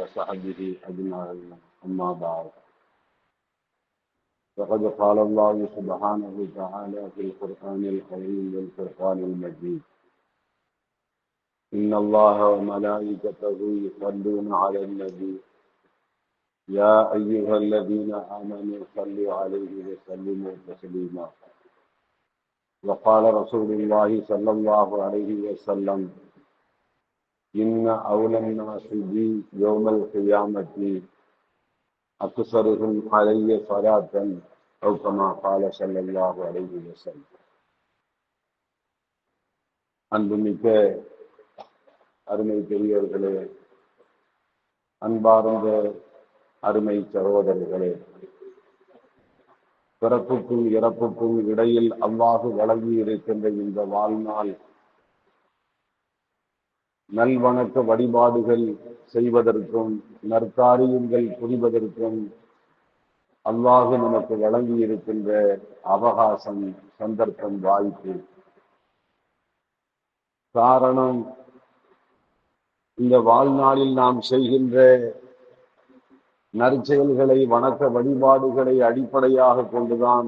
وصحبه أجمعين أما بعد فقد قال الله سبحانه وتعالى في القرآن الكريم والفرقان المجيد إن الله وملائكته يصلون على النبي يا أيها الذين آمنوا صلوا عليه وسلموا تسليما وقال رسول الله صلى الله عليه وسلم إن أولى الناس بي يوم القيامة أكثرهم علي صلاة أو كما قال صلى الله عليه وسلم. அன்புமிக்க அருமை பெரியவர்களே, அன்பார்ந்த அருமை சகோதரர்களே, பிறப்புக்கும் இறப்புக்கும் இடையில் அல்லாஹ் வழங்கி இருக்கின்ற இந்த வாழ்நாள் நல்வணக்க வழிபாடுகள் செய்வதற்கும் நற்காரியங்கள் புரிவதற்கும் அல்லாஹ் நமக்கு வழங்கி இருக்கின்ற அவகாசம், சந்தர்ப்பம், வாய்ப்பு. காரணம், இந்த வாழ்நாளில் நாம் செய்கின்ற நற்செயல்களை, வணக்க வழிபாடுகளை அடிப்படையாக கொண்டுதான்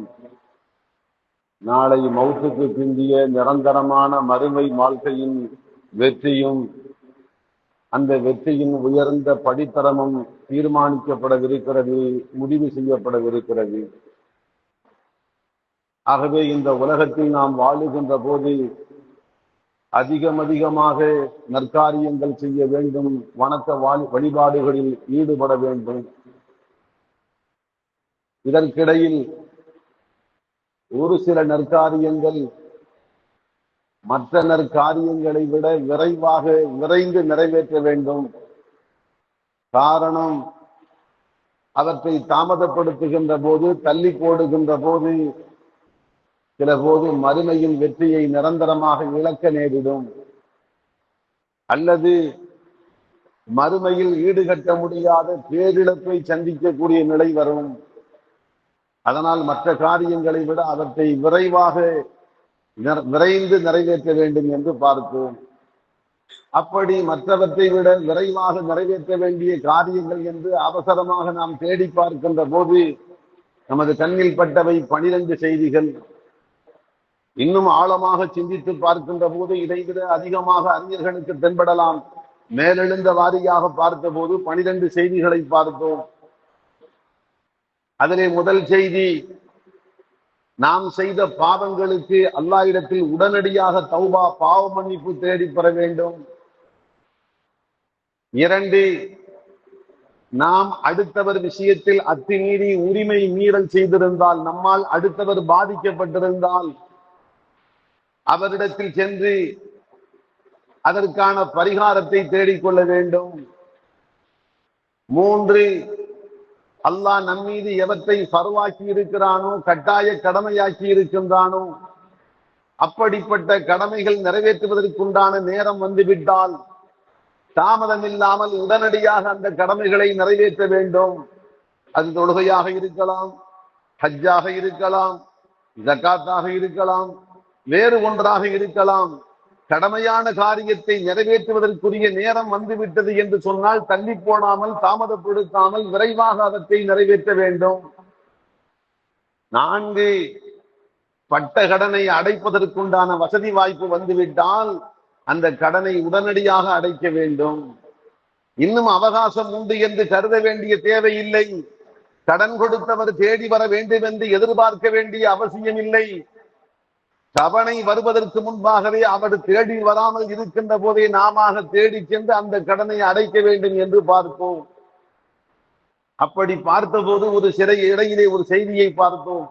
நாளை மௌத்துக்கு பிந்திய நிரந்தரமான மறுமை வாழ்க்கையின் வெற்றியும் அந்த வெற்றியின் உயர்ந்த படித்தரமும் தீர்மானிக்கப்படவிருக்கிறது, முடிவு செய்யப்படவிருக்கிறது. ஆகவே இந்த உலகத்தில் நாம் வாழுகின்ற போது அதிகமாக நற்காரியங்கள் செய்ய வேண்டும், வணக்க வழிபாடுகளில் ஈடுபட வேண்டும். இதற்கிடையில் ஒரு சில நற்காரியங்கள் மற்ற நற்காரியங்களை விட விரைந்து நிறைவேற்ற வேண்டும். காரணம், அவற்றை தாமதப்படுத்துகின்ற போது, தள்ளி போடுகின்ற போது சில போது மறுமையின் வெற்றியை நிரந்தரமாக இழக்க நேரிடும், அல்லது மறுமையில் ஈடுகட்ட முடியாத பேரிழப்பை சந்திக்கக்கூடிய நிலை வரும். அதனால் மற்ற காரியங்களை விட அவற்றை விரைந்து நிறைவேற்ற வேண்டும் என்று பார்த்தோம். அப்படி மற்றவற்றை விட விரைவாக நிறைவேற்ற வேண்டிய காரியங்கள் என்று அவசரமாக நாம் தேடி பார்க்கின்ற போது நமது கண்ணில் பட்டவை 12 செய்திகள். இன்னும் ஆழமாக சிந்தித்து பார்க்கின்ற போது இதைவிட அதிகமாக அறிஞர்களுக்கு தென்படலாம். மேலெழுந்த வாரியாக பார்த்த போது 12 செய்திகளை பார்த்தோம். அதிலே முதல் செய்தி, நாம் செய்த பாவங்களுக்கு அல்லாஹ்விடத்தில் உடனடியாக தௌபா, பாவ மன்னிப்பு தேடி பெற வேண்டும். 2, நாம் அடுத்தவர் விஷயத்தில் அத்துமீறி உரிமை மீறல் செய்திருந்தால், நம்மால் அடுத்தவர் பாதிக்கப்பட்டிருந்தால் அவரிடத்தில் சென்று அதற்கான பரிகாரத்தை தேடிக்கொள்ள வேண்டும். 3, அல்லாஹ் நம்மீது எவற்றை ஃபர்வாக்கி இருக்கிறானோ, கட்டாய கடமையாக்கி இருக்கின்றானோ, அப்படிப்பட்ட கடமைகள் நிறைவேற்றுவதற்குண்டான நேரம் வந்துவிட்டால் தாமதம் இல்லாமல் உடனடியாக அந்த கடமைகளை நிறைவேற்ற வேண்டும். அது தொழுகையாக இருக்கலாம், ஹஜ்ஜாக இருக்கலாம், ஜகாத்தாக இருக்கலாம், வேறு ஒன்றாக இருக்கலாம். கடமையான காரியத்தை நிறைவேற்றுவதற்குரிய நேரம் வந்துவிட்டது என்று சொன்னால் தள்ளி போடாமல், தாமதப்படுத்தாமல் விரைவாக அவற்றை நிறைவேற்ற வேண்டும். 4, பட்ட கடனை அடைப்பதற்குண்டான வசதி வாய்ப்பு வந்துவிட்டால் அந்த கடனை உடனடியாக அடைக்க வேண்டும். இன்னும் அவகாசம் உண்டு என்று கருத வேண்டிய தேவையில்லை. கடன் கொடுத்தவர் தேடி வர வேண்டும் என்று எதிர்பார்க்க வேண்டிய அவசியம் இல்லை. தவணை வருவதற்கு முன்பாகவே அவர் தேடி வராமல் இருக்கின்ற போதே நாம தேடி சென்று அந்த கடனை அடைக்க வேண்டும் என்று பார்ப்போம். அப்படி பார்த்தபோது ஒரு இடையிலே ஒரு செய்தியை பார்த்தோம்.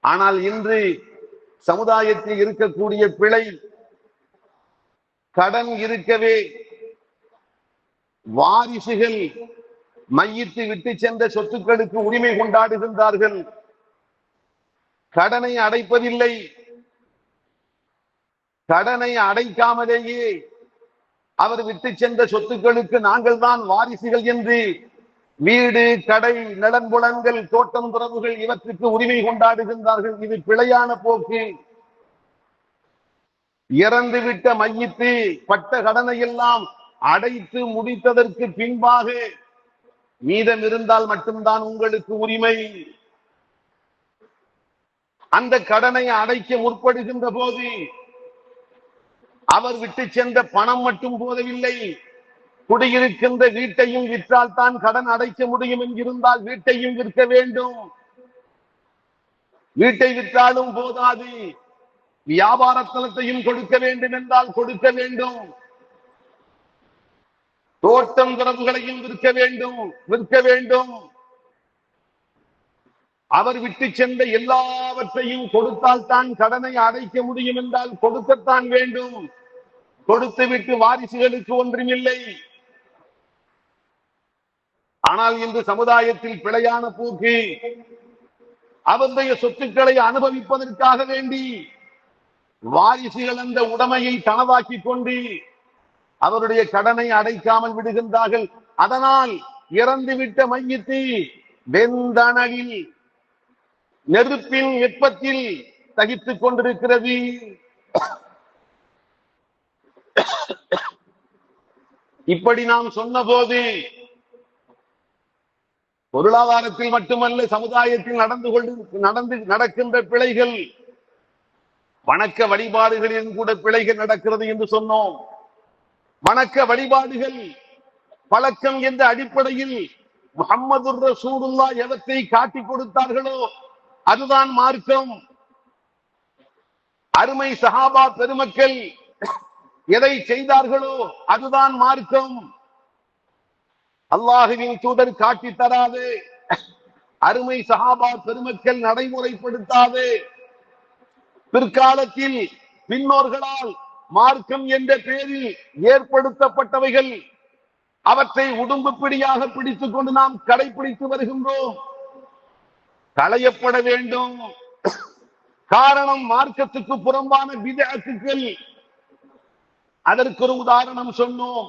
ஆனால் இன்று சமுதாயத்தில் இருக்கக்கூடிய பிழை, கடன் இருக்கவே வாரிசுகள் மையிட்டு விட்டு சென்ற சொத்துக்களுக்கு உரிமை கொண்டாடுகின்றார்கள், கடனை அடைப்பதில்லை. கடனை அடைக்காமலேயே அவர் விட்டு சென்ற சொத்துக்களுக்கு நாங்கள் தான் வாரிசுகள் என்று வீடு, கடை, நிலம்புலங்கள், தோட்டம், துறவுகள் இவற்றுக்கு உரிமை கொண்டாடுகின்றார்கள். இது பிழையான போக்கு. இறந்துவிட்ட மையத்து பட்ட கடனை எல்லாம் அடைத்து முடித்ததற்கு பின்பாக மீதம் இருந்தால் மட்டும்தான் உங்களுக்கு உரிமை. அந்த கடனை அடைக்க முற்படுகின்ற போது அவர் விட்டு சென்ற பணம் மட்டும் போதவில்லை, குடியிருக்கின்ற வீட்டையும் விற்றால் தான் கடன் அடைக்க முடியும் என்கிருந்தால் வீட்டையும் விற்க வேண்டும். வீட்டை விற்றாலும் போதாது, வியாபார தளத்தையும் கொடுக்க வேண்டும் என்றால் கொடுக்க வேண்டும். தோட்டம் துறவுகளையும் விற்க வேண்டும். அவர் விட்டு சென்ற எல்லாவற்றையும் கொடுத்தால் தான் கடனை அடைக்க முடியும் என்றால் கொடுக்கத்தான் வேண்டும். கொடுத்து விட்டு வாரிசுகளுக்கு ஒன்றுமில்லை. ஆனால் இன்று சமுதாயத்தில் பிழையான போக்கு. அவருடைய சொத்துக்களை அனுபவிப்பதற்காக வேண்டி வாரிசுகள் அந்த உடைமையை தனவாக்கி கொண்டு அவருடைய கடனை அடைக்காமல் விடுகின்றார்கள். அதனால் இறந்துவிட்ட மையத்தை வெந்தனலில் நெருப்பின் வெப்பத்தில் தகித்துக் கொண்டிருக்கிறது. இப்படி நாம் சொன்ன போது பொருளாதாரத்தில் மட்டுமல்ல, சமுதாயத்தில் நடக்கின்ற பிழைகள், வணக்க வழிபாடுகளிலும் கூட பிழைகள் நடக்கிறது என்று சொன்னோம். வணக்க வழிபாடுகள் பழக்கம் என்ற அடிப்படையில் முஹம்மது ரசூலுல்லாஹ் எவற்றை காட்டிக் கொடுத்தார்களோ அதுதான் மார்க்கம். அருமை சஹாபா பெருமக்கள் எதை செய்தார்களோ அதுதான் மார்க்கம். அல்லாஹுவின் தூதர் காட்டி தராது, அருமை சஹாபா பெருமக்கள் நடைமுறைப்படுத்தாது, பிற்காலத்தில் பின்னோர்களால் மார்க்கம் என்ற பெயரில் ஏற்படுத்தப்பட்டவைகள், அவற்றை உடும்பு பிடியாக பிடித்துக் கொண்டு நாம் கடைபிடித்து வருகின்றோம். களையப்பட வேண்டும். காரணம் மார்க்கத்துக்கு புறம்பான பித்அத்துக்கள். அதற்கு ஒரு உதாரணம் சொன்னோம்.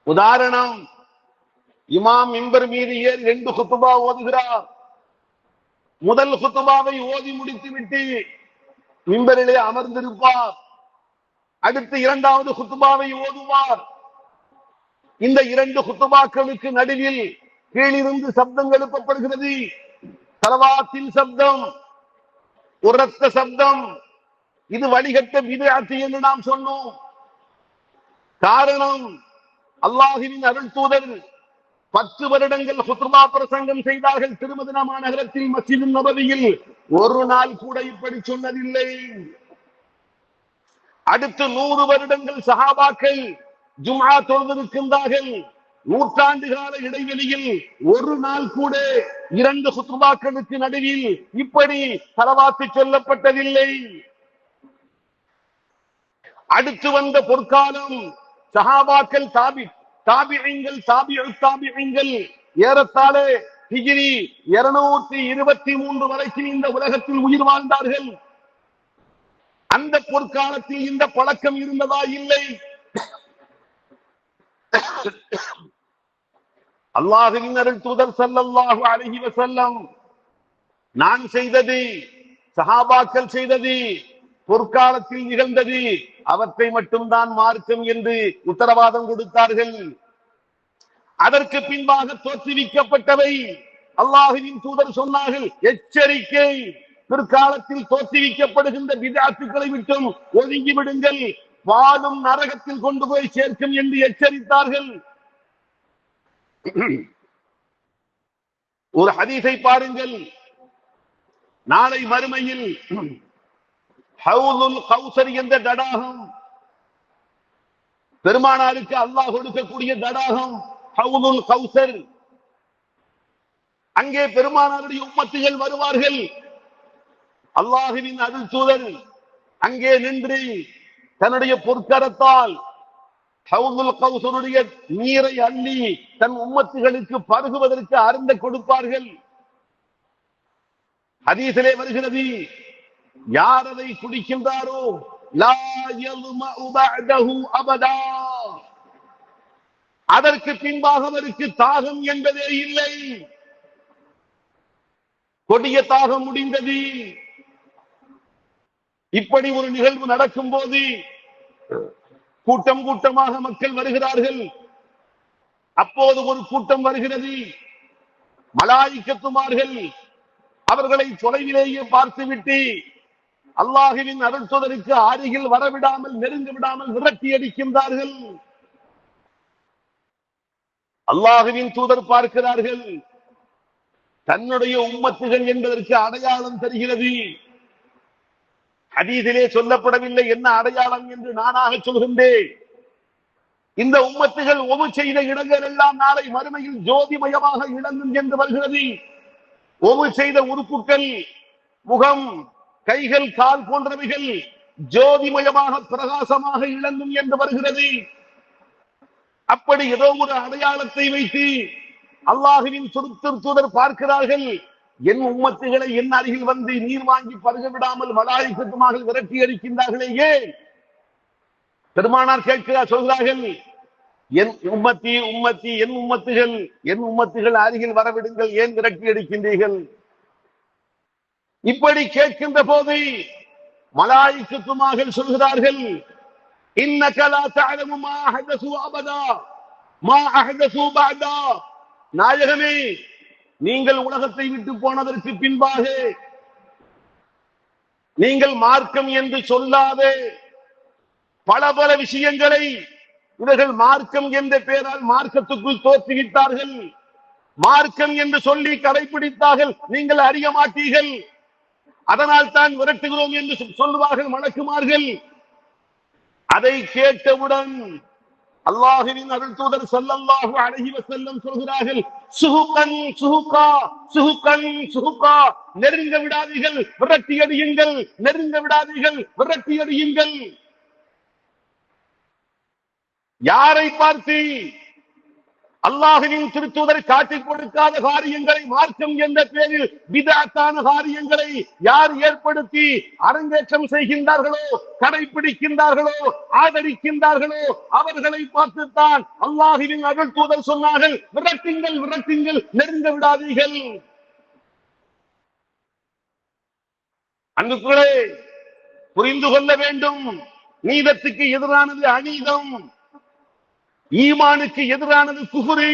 உதாரணம், இமாம் மிம்பர் மீது ஏறி 2 குத்பா ஓதுகிறார். முதல் குத்பாவை ஓதி முடித்து விட்டு மிம்பரிலே அமர்ந்திருப்பார். அடுத்து 2வது குத்பாவை ஓதுவார். இந்த 2 குத்பாக்களுக்கு நடுவில் கீழிருந்து சப்தம் எழுப்பப்படுகிறது. ஸலவாத்தின் சப்தம், உரத்த சப்தம். இது வழிகட்ட பித்அத் என்று நாம் சொன்னோம். காரணம், அல்லாஹ்வின் அருள் தூதர் 10 வருடங்கள் குத்பா பிரசங்கம் செய்தார்கள் திருமதினா மாநகரத்தில் மஸ்ஜித் நபவியில். ஒரு நாள் கூட இப்படி சொன்னதில்லை. அடுத்து 100 வருடங்கள் சஹாபாக்கள் ஜும்ஆ தொழுதிருக்கின்றார்கள். நூற்றாண்டு கால இடைவெளியில் ஒரு நாள் கூட 2 குத்பாக்களுக்கு நடுவில் இப்படி ஸலவாத்து சொல்லப்பட்டதில்லை. அடுத்து வந்த பொற்காலம் சஹாபாக்கள், தாபிஈன்கள் ஏறத்தாழ ஹிஜ்ரி 223 வரைக்கும் இந்த உலகத்தில் உயிர் வாழ்ந்தார்கள். அந்த பொற்காலத்தில் இந்த பழக்கம் இருந்ததா? இல்லை. அல்லாஹ்வின் அருள் தூதர் ஸல்லல்லாஹு அலைஹி வஸல்லம் நான் செய்தது, சஹாபாக்கள் செய்தது, பொற்காலத்தில் நிகழ்ந்தது, அவற்றை மட்டும்தான் மார்க்கம் என்று உத்தரவாதம் கொடுத்தார்கள். அதற்கு பின்பாக தோற்றுவிக்கப்பட்டவை அல்லாஹ்வின் தூதர் சொன்னார்கள், எச்சரிக்கை, பிற்காலத்தில் தோற்றுவிக்கப்படுகின்ற பித்அத்துக்களை விட்டும் ஒதுங்கி விடுங்கள், வாழும் நரகத்தில் கொண்டு போய் சேர்க்கும் என்று எச்சரித்தார்கள். ஒரு ஹதீஸை பாருங்கள். நாளை மறுமையில் ஹவுதுல் கௌசர் என்ற தடாகம், பெருமானாருக்கு அல்லாஹ் கொடுக்கக்கூடிய தடாகம் ஹவுதுல் கௌசர். அங்கே பெருமானாருடைய உம்மத்துகள் வருவார்கள். அல்லாஹ்வின் அருள் தூதர் அங்கே நின்று தன்னுடைய பொற்கரத்தால் ஹவுதுல் கௌசருடைய நீரை அள்ளி தன் உம்மத்துகளுக்கு பருகுவதற்கு அருந்த கொடுப்பார்கள். ஹதீஸிலே வருகிறது, யார் அதை குடிக்கின்றாரோ லா யல்மஉ பஅதஹு அபதா, அதற்கு பின்பாக அவருக்கு தாகம் என்பதே இல்லை. கொடிய தாகம் முடிந்தது. இப்படி ஒரு நிகழ்வு நடக்கும் போது கூட்டம் கூட்டமாக மக்கள் வருகிறார்கள். அப்போது ஒரு கூட்டம் வருகிறது. மலாயிக்கத்துமார்கள் அவர்களை தொலைவிலேயே பார்த்துவிட்டு அல்லாஹ்வின் அருள் தூதருக்கு அருகில் வரவிடாமல், நெருங்க விடாமல் விரட்டி அடிக்கின்றார்கள். அல்லாஹ்வின் தூதர் பார்க்கிறார்கள். தன்னுடைய உம்மத்துகள் என்பதற்கு அடையாளம் தெரிகிறது. ஹதீஸிலே சொல்லப்படவில்லை என்ன அடையாளம் என்று நானாக சொல்கின்றேன். இந்த உம்மத்துகள் ஒவு செய்த இடங்கள் எல்லாம் நாளை மறுமையில் ஜோதிமயமாக இழங்கும் என்று வருகிறது. ஒவு செய்த உறுப்புகள், முகம், கைகள், கால் போன்றவைகள் ஜோதிமயமாக பிரகாசமாக இழங்கும் என்று வருகிறது. அப்படி ஏதோ ஒரு அடையாளத்தை வைத்து அல்லாஹ்வின் தூதர் பார்க்கிறார்கள். என் உம்மத்துகளை என் அருகில் வந்து நீர் வாங்கி பருக விடாமல் மலாயிக்கத்துமாக விரட்டி அடிக்கின்றார்களே ஏன்? பெருமானார் கேட்கிறார், சொல்கிறார்கள், என் உம்மத்தி உம்மத்தி என் உம்மத்துகள் அருகில் வரவிடுங்கள், ஏன் விரட்டி அடிக்கின்றீர்கள்? இப்படி கேட்கின்ற போது மலாயிக்கத்துமாக சொல்கிறார்கள், இன்னக லா தஅலமு மா அஹதஸு அபதா மா அஹதஸு பஅதா. நாயகமே, நீங்கள் உலகத்தை விட்டு போனதற்கு பின்பாக நீங்கள் மார்க்கம் என்று சொல்லாத பல பல விஷயங்களை இவர்கள் மார்க்கம் என்ற பெயரால் மார்க்கத்துக்குள் தோற்றுவித்தார்கள். மார்க்கம் என்று சொல்லி கடைபிடித்தார்கள், நீங்கள் அறிய மாட்டீர்கள். அதனால் தான் விரட்டுகிறோம் என்று சொல்லுவார்கள் மலக்குமார்கள். அதை கேட்டவுடன் அல்லாஹ்வின் அருள் தூதர் ஸல்லல்லாஹு அலைஹி வஸல்லம் சொல்கிறார்கள், சுஹுகன் சுஹுகா சுஹுகன் சுஹுகா, நெருங்க விடாதீர்கள், விரட்டி அடியுங்கள், நெருங்க விடாதீர்கள், விரட்டி அடியுங்கள். யாரை பார்த்து? அல்லாஹ்வின் திருத்தூதர் காட்டிக் கொடுக்காத காரியங்களை, மார்க்கம் என்ற பேரில் பிதஅத்தான காரியங்களை யார் ஏற்படுத்தி அரங்கேற்றம் செய்கின்றார்களோ, கடைபிடிக்கின்றார்களோ, ஆதரிக்கின்றார்களோ அவர்களை பார்த்துத்தான் அல்லாஹ்வின் அருள் தூதர் சொன்னார்கள், விரட்டுங்கள் விரட்டுங்கள், நெருங்க விடாதீர்கள். அன்புக்குள்ளே புரிந்து கொள்ள வேண்டும், நீதத்துக்கு எதிரானது அநீதம், ஈமானுக்கு எதிரானது குஃப்ரு,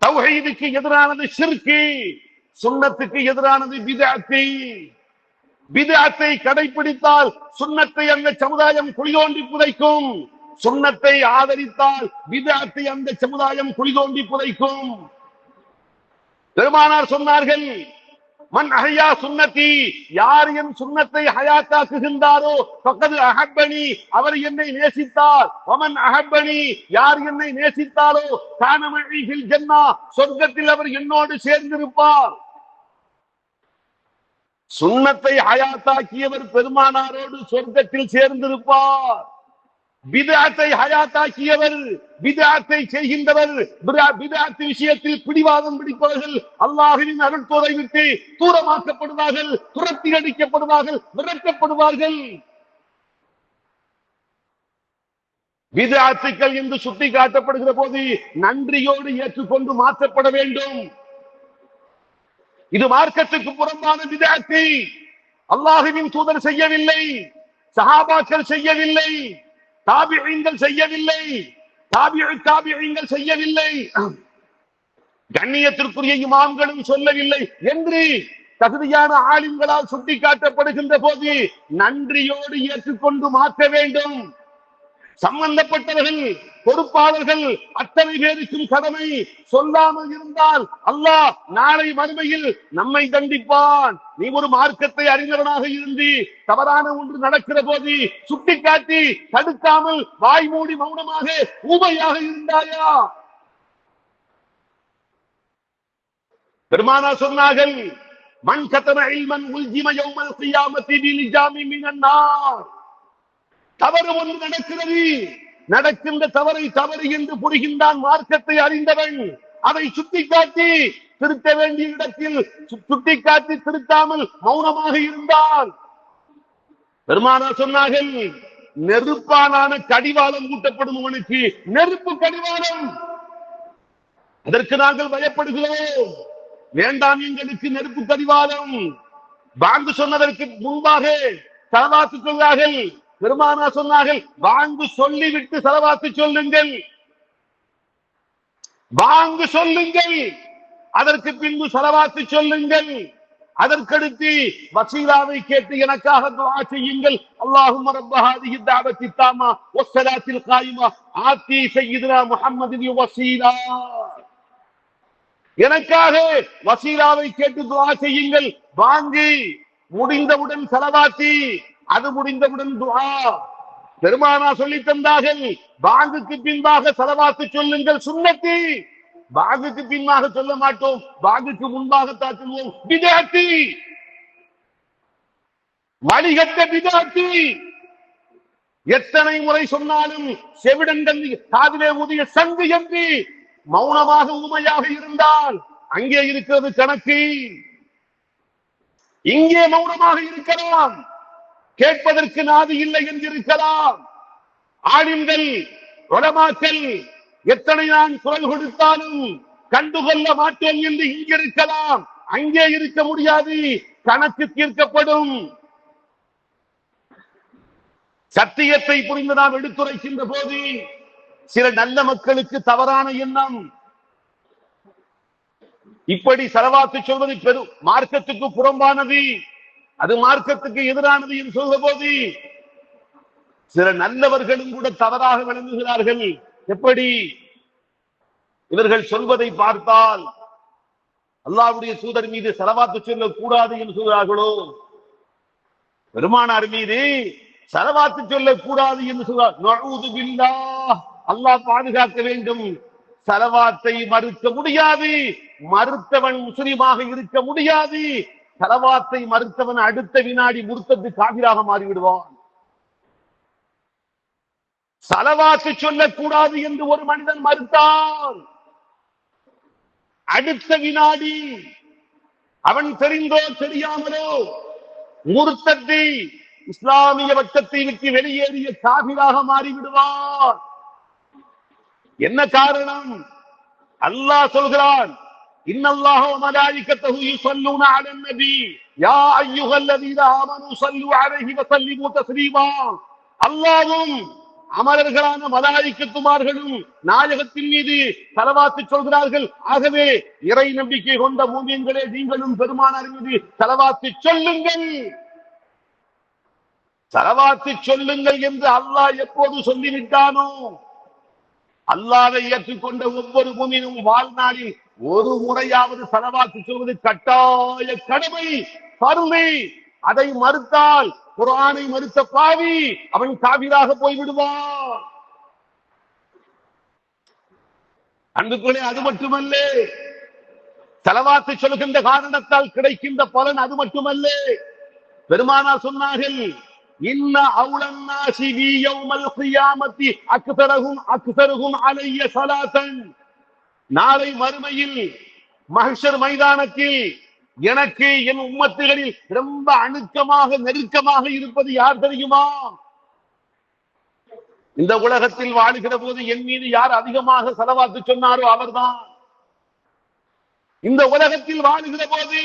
தௌஹீதுக்கு எதிரானது ஷிர்க், சுன்னத்துக்கு எதிரானது பித்அத். பித்அத்தை கடைபிடித்தால் சுன்னத்தை அந்த சமுதாயம் குழிதோண்டி புதைக்கும், சுன்னத்தை ஆதரித்தால் பித்அத்தை அந்த சமுதாயம் குழிதோண்டி புதைக்கும். பெருமானார் சொன்னார்கள், மன் அஹ்யா சுன்னதி, யார் என் சுன்னத்தை ஹயாத்தாக்குகின்றாரோ ஃபக்கத் அஹப்பனி, அவர் என்னை நேசித்தார். வமன் அஹப்பனி, யார் என்னை நேசித்தாரோ கான மஇ ஃபில் ஜன்னah, சொர்க்கத்தில் அவர் என்னோடு சேர்ந்திருப்பார். சுன்னத்தை ஹயாத்தாக்கியவர் பெருமானாரோடு சொர்க்கத்தில் சேர்ந்திருப்பார். பித்அத்தை ஹயாத்தாக்கியவர், பித்அத்தை செய்கின்றவர், பித்அத் விஷயத்தில் பிடிவாதம் பிடிப்பவர்கள் அல்லாஹ்வின் அருள் தூதரை விட்டு தூரமாக்கப்படுவார்கள், துரத்தி அடிக்கப்படுவார்கள், விரட்டப்படுவார்கள். பித்அத்துக்கள் என்று சுட்டி காட்டப்படுகிற போது நன்றியோடு ஏற்றுக்கொண்டு மாற்றப்பட வேண்டும். இது மார்க்கத்துக்கு புறம்பான பித்அத். அல்லாஹ்வின் தூதர் செய்யவில்லை, சஹாபாக்கள் செய்யவில்லை, தாபிஈன்கள் செய்யவில்லை, தாபிஈன்கள் செய்யவில்லை, கண்ணியத்திற்குரிய இமாம்களும் சொல்லவில்லை என்று தகுதியான ஆலிம்களால் சுட்டிக்காட்டப்படுகின்ற போது நன்றியோடு ஏற்றுக்கொண்டு மாற்ற வேண்டும். சம்பந்தப்பட்டவர்கள், பொறுப்பாளர்கள் அத்தனை பேருக்கும் கடமை. சொல்லாமல் இருந்தால் அல்லாஹ் நாளை மறுமையில் நம்மை தண்டிப்பான். நீ ஒரு மார்க்கத்தை அறிஞராக இருந்து தவறான ஒன்று நடக்கிற போது சுட்டிக்காட்டி தடுக்காமல் வாய் மூடி மௌனமாக ஊமையாக இருந்தாயா? பெருமானார் சொன்னார்கள், மன் கதம இல்மன் உல்ஜிம யௌமல் கியாமத்தி பிலிஜாமி மினன் நார். தவறு ஒன்று நடக்கிறது, நடக்கின்ற தவறை தவறு என்று புரிகின்றான் மார்க்கத்தை அறிந்தவன். அதை சுட்டிக்காட்டி திருத்த வேண்டிய இடத்தில் சுட்டிக்காட்டி திருத்தாமல் மௌனமாக இருந்தால் பெருமானார் சொன்னார்கள், நெருப்பாலான கடிவாளம் ஊட்டப்படும் அவனுக்கு நெருப்பு கடிவாளம். அதற்கு நாங்கள் பயப்படுகிறோம். வேண்டாம் எங்களுக்கு நெருப்பு கடிவாளம். பாங்கு சொன்னதற்கு முன்பாக ஸலவாத்து சொல்வார்கள். பெருமானார் சொன்னார்கள், பாங்கு சொல்லிவிட்டு ஸலவாத்து சொல்லுங்கள், பாங்கு சொல்லுங்கள், அதற்கு பின்பு ஸலவாத்து சொல்லுங்கள். அதற்கடுத்து வசீலாவை கேட்டு எனக்காக துஆ செய்யுங்கள். அல்லாஹும்ம ரப்ப ஹாதிஹி தஅவத்தி தாமா வஸ்ஸலாத்தில் காயிமா ஆத்தி சய்யிதுனா முஹம்மதின் வஸீலா. எனக்காக வசீலாவை கேட்டு துஆ செய்யுங்கள். பாங்கு முடிந்தவுடன் ஸலவாத்தி, அது முடிந்தவுடன் துஆ. பெருமானார் சொல்லி தந்தார்கள், பாங்குக்கு பின்பாக ஸலவாத்து சொல்லுங்கள் சுன்னத்தி. பாங்குக்கு பின்பாக சொல்ல மாட்டோம், பாங்குக்கு முன்பாகத்தான் சொல்லுவோம். பிதஅத்தி, வழிகட்ட பிதஅத்தி. எத்தனை முறை சொன்னாலும் செவிடங்கள் காதிலே ஊதிய சங்கு என்று மௌனமாக ஊமையாக இருந்தால் அங்கே இருக்கிறது கணக்கு. இங்கே மௌனமாக இருக்கலாம், கேட்பதற்கு நாதி இல்லை என்றிருக்கலாம். ஆலிம்கள் உலமாக்கள் எத்தனை நான் குரல் கொடுத்தாலும் கண்டுகொள்ள மாட்டோம் என்று இங்கிருக்கலாம், அங்கே இருக்க முடியாது, கணக்கு தீர்க்கப்படும். சத்தியத்தை புரிந்து நாம் எடுத்துரைக்கின்ற போது சில நல்ல மக்களுக்கு தவறான எண்ணம். இப்படி ஸலவாத்து சொல்வது பெரும் மார்க்கத்துக்கு புறம்பானது, அது மார்க்கத்துக்கு எதிரானது என்று சொல்ற போது சில நல்லவர்களும் கூட தவறாக விளங்குகிறார்கள். எப்படி? இவர்கள் சொல்வதை பார்த்தால் அல்லாஹ்வுடைய தூதர் மீது ஸலவாத்து சொல்ல கூடாது என்று சொல்கிறார்களோ, பெருமானார் மீது ஸலவாத்து சொல்ல கூடாது என்று சொல்றார். நஊது பில்லாஹ், அல்லாஹ் பாதுகாக்க வேண்டும். ஸலவாத்தை மறுக்க முடியாது, மறுத்தவன் முஸ்லிமாக இருக்க முடியாது. ஸலவாத்தை மறுத்தவன் அடுத்த வினாடி முர்த்தத்து காபிராக மாறிவிடுவான். ஸலவாத்து சொல்லக்கூடாது என்று ஒரு மனிதன் மறுத்தான், அடுத்த வினாடி அவன் தெரிந்தோ தெரியாமலோ முர்த்தத்து இஸ்லாமிய வட்டத்தை விட்டு வெளியேறிய காபிராக மாறிவிடுவான். என்ன காரணம்? அல்லாஹ் சொல்கிறான், இன்னல்லாஹ வ மலாயிகத்தஹு யுஸல்லூன அலன் நபி யா அய்யுஹல்லதீன ஆமனூ ஸல்லூ அலைஹி வ ஸல்லிமூ தஸ்லீமா. அல்லாஹ்வும் அமரர்களான மலாயிகத்துமார்களும் நாயகத்தின் மீது ஸலவாத்து சொல்கிறார்கள். ஆகவே இறை நம்பிக்கை கொண்ட மூமின்களே, நீங்களும் பெருமானார் மீது ஸலவாத்து சொல்லுங்கள். ஸலவாத்து சொல்லுங்கள் என்று அல்லாஹ் எப்போது சொல்லிவிட்டானோ, அல்லாஹ்வை ஏற்றுக்கொண்ட ஒவ்வொரு மூமினும் வாழ்நாளில் ஒரு முறையாவது ஸலவாத்து சொல்வது கட்டாய கடமை, ஃபர்லு. அதை மறுத்தால் குர்ஆனை மறுத்த பாவி அவன் காபிராக போய்விடுவான். அன்புக்குள்ளே, அது மட்டுமல்ல, ஸலவாத்து சொல்கின்ற காரணத்தால் கிடைக்கின்ற பலன் அது மட்டுமல்ல. பெருமானார் சொன்னார்கள், இன்ன அவுலன் நாஸி பி யௌமல் கியாமத்தி அக்ஸருஹும் அலைய ஸலாத்தன். நாளை மறுமையில் மஹ்ஷர் மைதானத்தில் எனக்கு என் உம்மத்துகளில் ரொம்ப அணுக்கமாக நெருக்கமாக இருப்பது யார் தெரியுமா? இந்த உலகத்தில் வாழுகிற போது என் மீது யார் அதிகமாக ஸலவாத்து சொன்னாரோ அவர்தான். இந்த உலகத்தில் வாழுகிற போது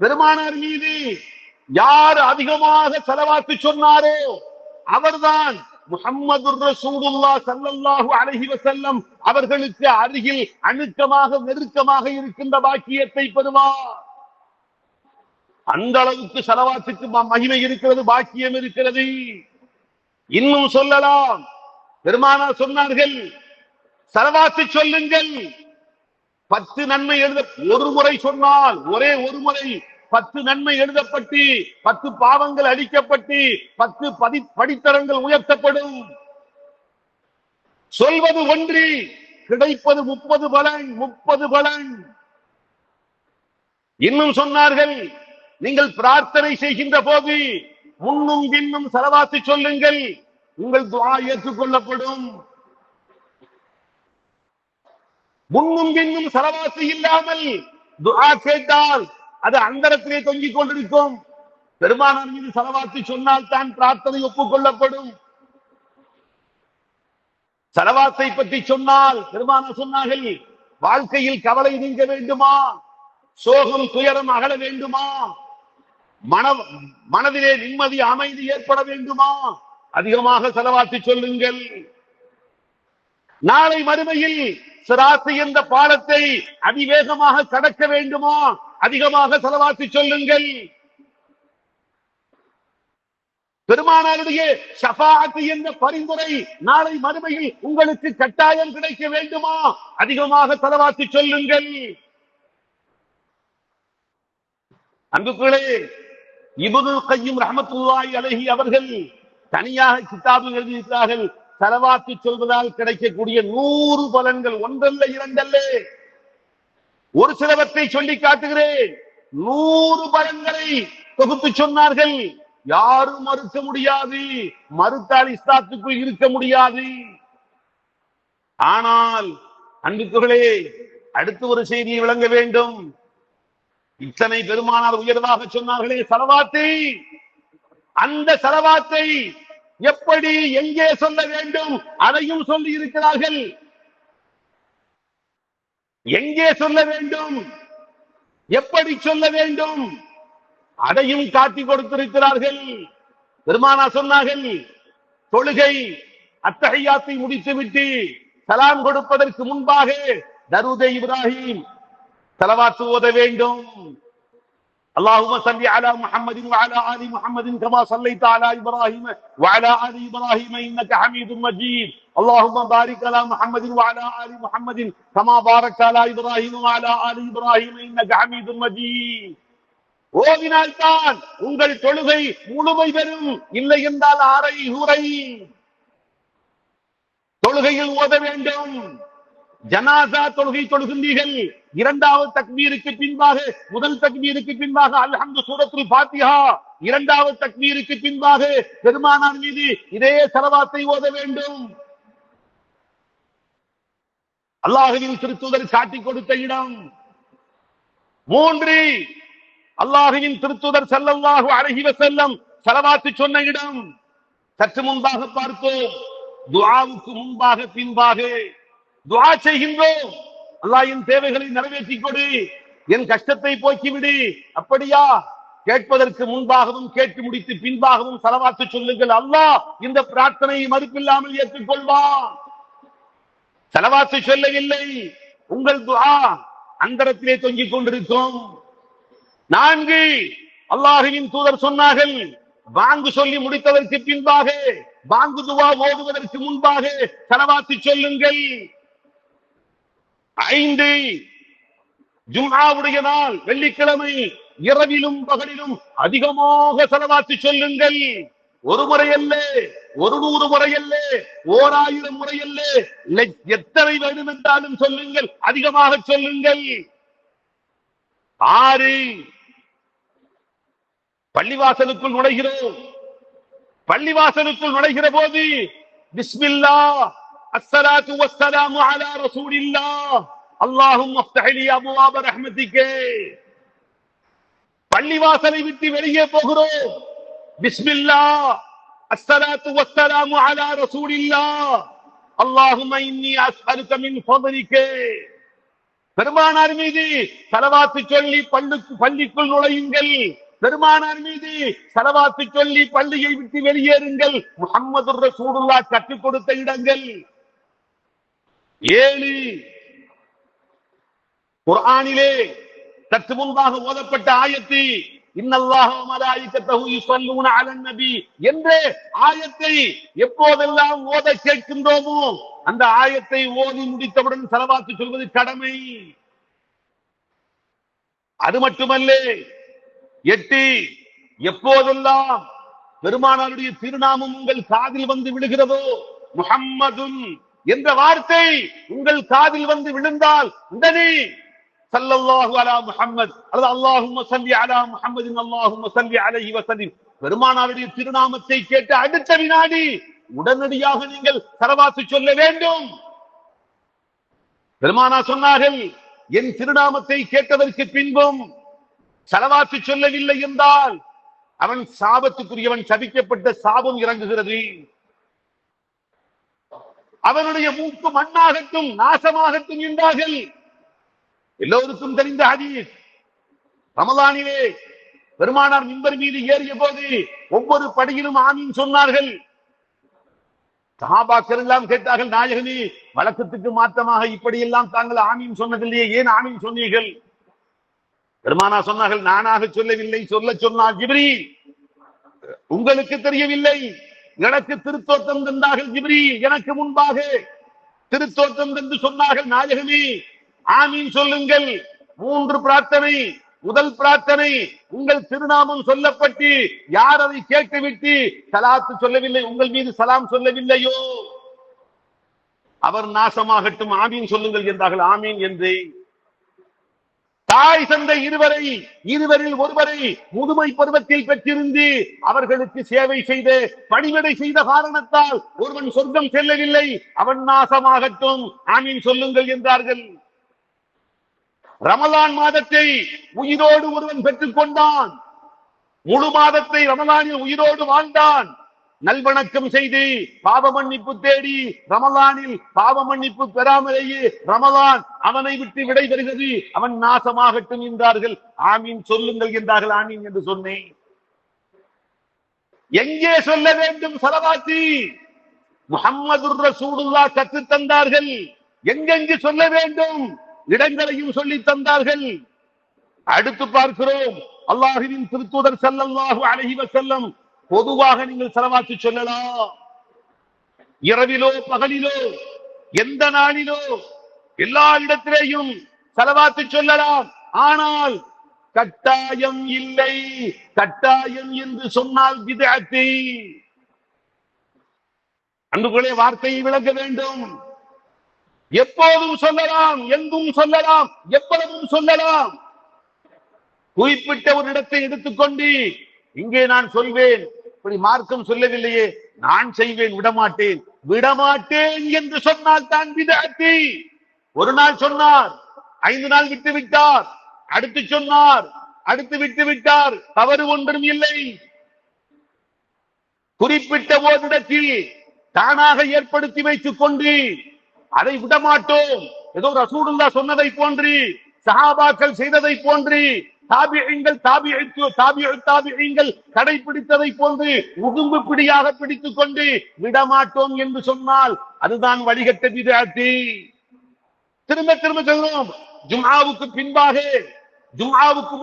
பெருமானார் மீது யார் அதிகமாக ஸலவாத்து சொன்னாரோ அவர்தான் முஹம்மதுர் ரசூலுல்லாஹ் ஸல்லல்லாஹு அலைஹி வஸல்லம் அவர்களுக்கு அருகில் அணுக்கமாக நெருக்கமாக இருக்கின்ற பாக்கியத்தை பெறுவார். அந்த அளவுக்கு ஸலவாத்துக்கு மகிமை இருக்கிறது, பாக்கியம் இருக்கிறது. இன்னும் சொல்லலாம், பெருமானார் சொன்னார்கள், ஸலவாத்து சொல்லுங்கள், 10 நன்மை எழுத, ஒரு முறை சொன்னால் ஒரே ஒரு முறை 10 நன்மை எழுதப்பட்டு 10 பாவங்கள் அழிக்கப்பட்டு 10 படித்தரங்கள் உயர்த்தப்படும். சொல்வது ஒன்று, கிடைப்பது 30 பலன், 30 பலன். இன்னும் சொன்னார்கள், நீங்கள் பிரார்த்தனை செய்கின்ற போது முன்னும் பின்னும் ஸலவாத்து சொல்லுங்கள், உங்கள் துஆ ஏற்றுக்கொள்ளப்படும். முன்னும் பின்னும் ஸலவாத்து இல்லாமல் துஆ கேட்டால் அது அந்தரத்திலே தொங்கிக் கொண்டிருக்கும். பெருமானார் மீது ஸலவாத்து சொன்னால் தான் பிரார்த்தனை ஒப்புக்கொள்ளப்படும். ஸலவாத்தை பற்றி சொன்னால் பெருமானார் சொன்னார்கள், வாழ்க்கையில் கவலை நீங்க வேண்டுமா, சோகம் துயரம் அகல வேண்டுமா, மனதிலே நிம்மதி அமைதி ஏற்பட வேண்டுமா, அதிகமாக ஸலவாத்து சொல்லுங்கள். நாளை மறுமையில் சிராத்து என்ற பாலத்தை அதிவேகமாக கடக்க வேண்டுமா, அதிகமாக ஸலவாத்து சொல்லுங்கள். பெருமானாருடைய ஷஃபாஅத் என்ற பரிந்துரை நாளை மறுமையில் உங்களுக்கு கட்டாயம் கிடைக்க வேண்டுமா, அதிகமாக ஸலவாத்து சொல்லுங்கள். அன்புகளே, இப்னுல் கய்யிம் ரஹ்மத்துல்லாஹி அலைஹி அவர்கள் தனியாக கிதாபு எழுதியிருக்கிறார்கள். ஸலவாத்து சொல்வதால் கிடைக்கக்கூடிய 100 பலன்கள், ஒன்றல்ல இரண்டல்ல, ஒரு சிலவற்றை சொல்லி காட்டுகிறேன். 100 பலன்களை தொகுத்து சொன்னார்கள். யாரும் மறுக்க முடியாது, மறுத்தால் இஸ்லாத்துக்குள் இருக்க முடியாது. ஆனால் அன்புகளே, அடுத்து ஒரு செய்தியை விளங்க வேண்டும். இத்தனை பெருமானார் உயர்வாக சொன்னார்களே ஸலவாத்தை, அந்த ஸலவாத்தை எப்படி எங்கே சொல்ல வேண்டும் அதையும் சொல்லி இருக்கிறார்கள். எங்கே சொல்ல வேண்டும், எப்படி சொல்ல வேண்டும் அதையும் காட்டி கொடுத்திருக்கிறார்கள். பெருமானார் சொன்னார்கள், தொழுகை அத்தஹியாத்தை முடித்துவிட்டு சலாம் கொடுப்பதற்கு முன்பாக தரூதே இப்ராஹிம் ஸலவாத்து ஓத வேண்டும். اللهم صل على محمد وعلى آل محمد كما صليت على إبراهيم وعلى آل إبراهيم إنك حميد مجيد. اللهم بارك على محمد وعلى آل محمد كما باركت على إبراهيم وعلى آل إبراهيم إنك حميد مجيد. ஓதினால்தான் உங்கள் தொழுகை முழுமை பெறும், இல்லை என்றால் அரை உரை. தொழுகையில் ஓத வேண்டும். ஜனாசா தொழுகை தொழுகின்றீர்கள், இரண்டாவது தக்பீருக்கு பின்பாக, முதல் தக்பீருக்கு பின்பாக அல்ஹம்து சூரத்துல் ஃபாத்திஹா, இரண்டாவது தக்பீருக்கு பின்பாக பெருமானார் மீது இதே ஸலவாத்தை ஓத வேண்டும். அல்லாஹ்வின் திருத்தூதர் காட்டிக் கொடுத்த இடம். 3 அல்லாஹ்வின் திருத்தூதர் ஸல்லல்லாஹு அலைஹி வஸல்லம் ஸலவாத்து சொன்ன இடம். சற்று முன்பாக பார்த்தோம். துஆவுக்கு முன்பாக பின்பாக துஆ செய்கின்றோம். அல்லாஹ்வின் தேவைகளை நிறைவேற்றிக் கொடு, என் கஷ்டத்தை போக்கிவிடு. அப்படியா? கேட்பதற்கு முன்பாகவும் கேட்டு முடித்து பின்பாகவும் ஸலவாத்து சொல்லுங்கள். அல்லாஹ் இந்த பிரார்த்தனையை மறுப்பில்லாமல் ஏற்றுக்கொள்வான். ஸலவாத்து சொல்லவில்லை, உங்கள் துஆ அந்தரத்திலே தொங்கிக் கொண்டிருக்கும். 4 அல்லாஹ்வின் தூதர் சொன்னார்கள், பாங்கு சொல்லி முடித்ததற்கு பின்பாக, பாங்கு துஆ ஓதுவதற்கு முன்பாக ஸலவாத்து சொல்லுங்கள். 5 ஜும்ஆவுடைய நாள் வெள்ளிக்கிழமை இரவிலும் பகலிலும் அதிகமாக ஸலவாத்து சொல்லுங்கள். ஒரு முறை அல்ல, 100 முறை அல்ல, 1000 முறை அல்ல, எத்தனை வேண்டுமென்றாலும் சொல்லுங்கள், அதிகமாக சொல்லுங்கள். 6 பள்ளிவாசலுக்குள் நுழைகிறோம். பள்ளிவாசலுக்குள் நுழைகிற போது பிஸ்மில்லாஹ் அஸ்ஸலாத்து வஸ்ஸலாமு அலா ரசூலில்லாஹ் அல்லாஹும்ம ஃப்தஹ் லி அப்வாப ரஹ்மதிக. பள்ளிவாசலை விட்டு வெளியே போகிறோம். பிஸ்மில்லாஹ் அஸ்ஸலாத்து வஸ்ஸலாமு அலா ரசூலில்லாஹ் அல்லாஹும்ம இன்னி அஸ்அலுக மின் ஃபضلிக. பெருமானார் மீது ஸலவாத்து சொல்லி பள்ளிக்குள் நுழையுங்கள். பெருமானார் மீது ஸலவாத்து சொல்லி பள்ளியை விட்டு வெளியேறுங்கள். முஹம்மதுர் ரசூலுல்லாஹ் கற்றுக் கொடுத்த இடங்கள். 7 குர்ஆனிலே சற்று முன்பாக ஓதப்பட்ட ஆயத்து, இன்னல்லாஹ வ மலாயிகத்தஹு யுஸல்லூன அலன் நபி என்ற ஆயத்தை எப்போதெல்லாம் ஓத கேட்கின்றோமோ அந்த ஆயத்தை ஓதி முடித்தவுடன் ஸலவாத்து சொல்வது கடமை. அது மட்டுமல்ல, 8 எப்போதெல்லாம் பெருமானாருடைய திருநாமம் உங்கள் காதில் வந்து விழுகிறதோ, முஹம்மதுன் என்ற வார்த்தை உங்கள் காதில் வந்து விழுந்தால் உடனே ஸல்லல்லாஹு அலா முஹம்மத் அல்லது அல்லாஹும்ம ஸல்லி அலா முஹம்மதின் அல்லாஹும்ம ஸல்லி அலைஹி வஸல்லிம் பெருமானாருடைய திருநாமத்தை கேட்டு அடுத்த வினாடி உடனடியாக நீங்கள் ஸலவாத்து சொல்ல வேண்டும். பெருமானார் சொன்னார்கள், என் திருநாமத்தை கேட்டதற்கு பின்பும் ஸலவாத்து சொல்லவில்லை என்றால் அவன் சாபத்துக்குரியவன், சபிக்கப்பட்ட சாபம் இறங்குகிறது. அவனுடைய மூக்கு மண்ணாகட்டும், நாசமாகட்டும் என்றார்கள். எல்லோருக்கும் தெரிந்த ஹதீஸ். ரமலானிலே பெருமானார் மிம்பர் மீது ஏறிய போது ஒவ்வொரு படியிலும் ஆமீன் சொன்னார்கள். சஹாபாக்கள் எல்லாம் கேட்டார்கள், நாயகனே, வழக்கத்துக்கு மாற்றமாக இப்படியெல்லாம் தாங்கள் ஆமீன் சொன்னதில்லையே, ஏன் ஆமீன் சொன்னீர்கள்? பெருமானார் சொன்னார்கள், நானாக சொல்லவில்லை, சொல்ல சொன்னார் ஜிப்ரீல். உங்களுக்கு தெரியவில்லை, எனக்கு திருத்தோட்டம் தந்தார்கள் ஜிப்ரீல். எனக்கு முன்பாக திருத்தோட்டம் தந்து சொன்னார்கள், நாயகமே ஆமீன் சொல்லுங்கள். 3 பிரார்த்தனை. முதல் பிரார்த்தனை, உங்கள் திருநாமம் சொல்லப்பட்டு யார் அதை கேட்டுவிட்டு சலாத்து சொல்லவில்லை, உங்கள் மீது சலாம் சொல்லவில்லையோ அவர் நாசமாகட்டும், ஆமீன் சொல்லுங்கள் என்றார்கள். ஆமீன் என்று தாய் தந்தை இருவரில் ஒருவரை முதுமை பருவத்தில் பெற்றிருந்து அவர்களுக்கு சேவை செய்து பணிவிடை செய்த காரணத்தால் ஒருவன் சொர்க்கம் செல்லவில்லை, அவன் நாசமாகட்டும், ஆமீன் சொல்லுங்கள் என்றார்கள். ரமலான் மாதத்தை உயிரோடு ஒருவன் பெற்றுக் கொண்டான், முழு மாதத்தை ரமலானில் உயிரோடு வாழ்ந்தான், நல்வணக்கம் செய்து பாவ மன்னிப்பு தேடி ரமலானில் பாவ மன்னிப்பு பெறாமலேயே ரமலான் அவனை விட்டு விடை பெறுகிறது, அவன் நாசமாகட்டும் என்றார்கள். ஆமீன் சொல்லுங்கள் என்றார்கள். ஆமீன் என்று சொன்னேன். எங்கே சொல்ல வேண்டும் ஸலவாத்தி? முஹம்மதுர் ரசூலுல்லாஹ் கற்று தந்தார்கள். எங்கெங்கு சொல்ல வேண்டும் இடங்களையும் சொல்லி தந்தார்கள். அடுத்து பார்க்கிறோம், அல்லாஹ்வின் திருத்தூதர் ஸல்லல்லாஹு அலைஹி வஸல்லம் பொதுவாக நீங்கள் ஸலவாத்து சொல்லலாம். இரவிலோ பகலிலோ எந்த நாளிலோ எல்லா இடத்திலேயும் ஸலவாத்து சொல்லலாம். ஆனால் கட்டாயம் இல்லை. கட்டாயம் என்று சொன்னால் பித்அத். அன்புகளே, வார்த்தையை விளக்க வேண்டும். எப்போதும் சொல்லலாம், எங்கும் சொல்லலாம், எவ்வளவும் சொல்லலாம். குறிப்பிட்ட ஒரு இடத்தை எடுத்துக்கொண்டு இங்கே நான் சொல்வேன், இப்படி மார்க்கம் சொல்லவில்லையே, நான் செய்வேன், விடமாட்டேன் என்று சொன்னால் தான் பித்அத். ஒரு நாள் சொன்னார், 5 நாள் விட்டு விட்டார், அடுத்து சொன்னார், அடுத்து விட்டு விட்டார், தவறு ஒன்றும் இல்லை. குறிப்பிட்ட ஓரிடத்தில் தானாக ஏற்படுத்தி வைத்துக் கொண்டு அதை விடமாட்டோம், ஏதோ ரசூலுல்லாஹ் சொன்னதை போன்று, சஹாபாக்கள் செய்ததை போன்று, தாபிஈங்கள் கடைபிடித்ததை போன்று உகும்பு பிடியாக பிடித்துக் கொண்டு விடமாட்டோம் என்று சொன்னால் அதுதான் வழிகட்ட பித்அத். திரும்ப திரும்ப சொல்றோம், ஜும்ஆவுக்கு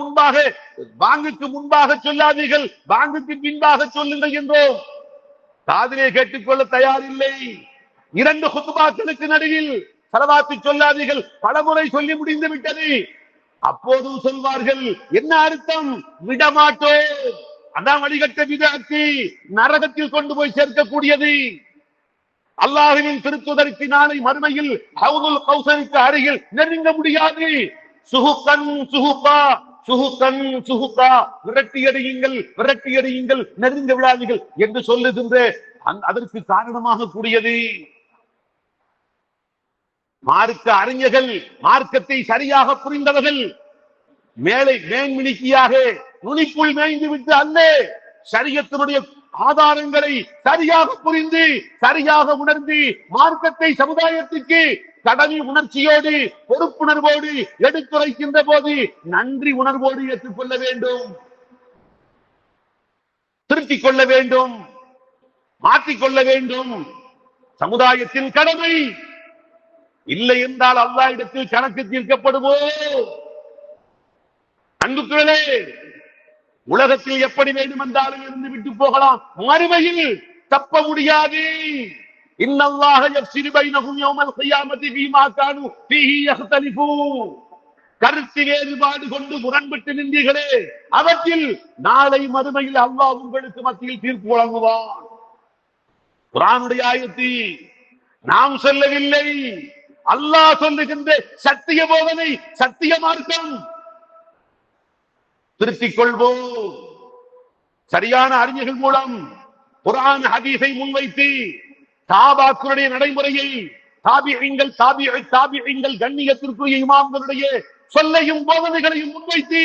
முன்பாக பாங்குக்கு முன்பாக சொல்லாதீர்கள், பாங்குக்கு பின்பாக சொல்லுங்கள் என்றோம். காதிலே கேட்டுக்கொள்ள தயாரில்லை. 2 குத்பாக்களுக்கு நடுவில் ஸலவாத்து சொல்லாதீர்கள், பலமுறை சொல்லி முடிந்து விட்டது. அப்போதும் சொல்வார்கள், என்ன அர்த்தம்? விடமாட்டோம். அதான் வழிகட்ட பித்அத், நரகத்தில் கொண்டு போய் சேர்க்கக்கூடியது. அல்லாஹ்வின் திருத்துதருக்கு நாளை மறுமையில் ஹவுதுல் கௌசருக்கு அருகில் நெருங்க முடியாது. சுஹுகன் சுஹுகா, சுஹுகன் சுஹுகா, விரட்டி அடியுங்கள், நெருங்க விடாதீர்கள் என்று சொல்லுகின்ற அதற்கு காரணமாக கூடியது. மார்க்க அறிஞர்கள், மார்க்கத்தை சரியாக புரிந்தவர்கள், மேன்மினிக்கியாக நுனிப்புள் மேய்ந்து விட்டு அல்ல, ஷரியத்தினுடைய ஆதாரங்களை சரியாக புரிந்து சரியாக உணர்ந்து மார்க்கத்தை சமுதாயத்துக்கு கடமை உணர்ச்சியோடு பொறுப்புணர்வோடு எடுத்துரைக்கின்ற போது நன்றி உணர்வோடு ஏற்றுக்கொள்ள வேண்டும், திருத்திக் கொள்ள வேண்டும், மாற்றிக்கொள்ள வேண்டும். சமுதாயத்தின் கடமை. இல்லை என்றால் அல்லாஹ் இடத்தில் கணக்கு தீர்க்கப்படுமோ? அன்புகளே, உலகத்தில் எப்படி வேண்டுமென்றாலும் இருந்து விட்டு போகலாம், மறுமையில் தப்ப முடியாது. இன்னல்லாஹ யஃப்ஸிலு பைனஹும் யௌமல் கியாமத்தி ஃபீமா கானூ ஃபீஹி யக்தலிஃபூன். கருத்து வேறுபாடு கொண்டு முரண்பட்டு நின்றீர்களே, அவற்றில் நாளை மறுமையில் அல்லாஹ் உங்களுக்கு மத்தியில் தீர்ப்பு வழங்குவான். குர்ஆனுடைய ஆயத்தை நாம் சொல்லவில்லை, அல்லாஹ் சொல்லுகின்ற சத்திய போதனை, சத்திய மார்க்கம். திருத்திக் கொள்வோம். சரியான அறிஞர்கள் மூலம் குர்ஆன் ஹதீஸை முன்வைத்து சஹாபாக்களுடைய நடைமுறையை, தாபிஈங்கள் கண்ணியத்திற்குரிய இமாம்களுடைய சொல்லையும் போதனைகளையும் முன்வைத்து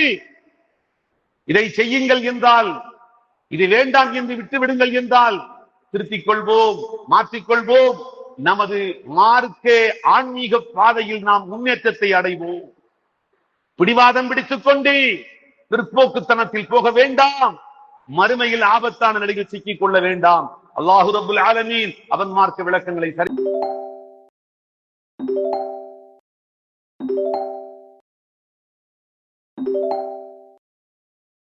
இதை செய்யுங்கள் என்றால் இது வேண்டாம் என்று விட்டு விடுங்கள் என்றால் திருத்திக் கொள்வோம், மாற்றிக்கொள்வோம். நமது மார்க்க ஆன்மீக பாதையில் நாம் முன்னேற்றத்தை அடைவோம். பிடிவாதம் பிடித்துக் கொண்டு பிற்போக்குத்தனத்தில் போக வேண்டாம். மறுமையில் ஆபத்தான நிலையில் சிக்கிக் கொள்ள வேண்டாம். அல்லாஹு ரப்புல் ஆலமீன் அவன் மார்க்க விளக்கங்களை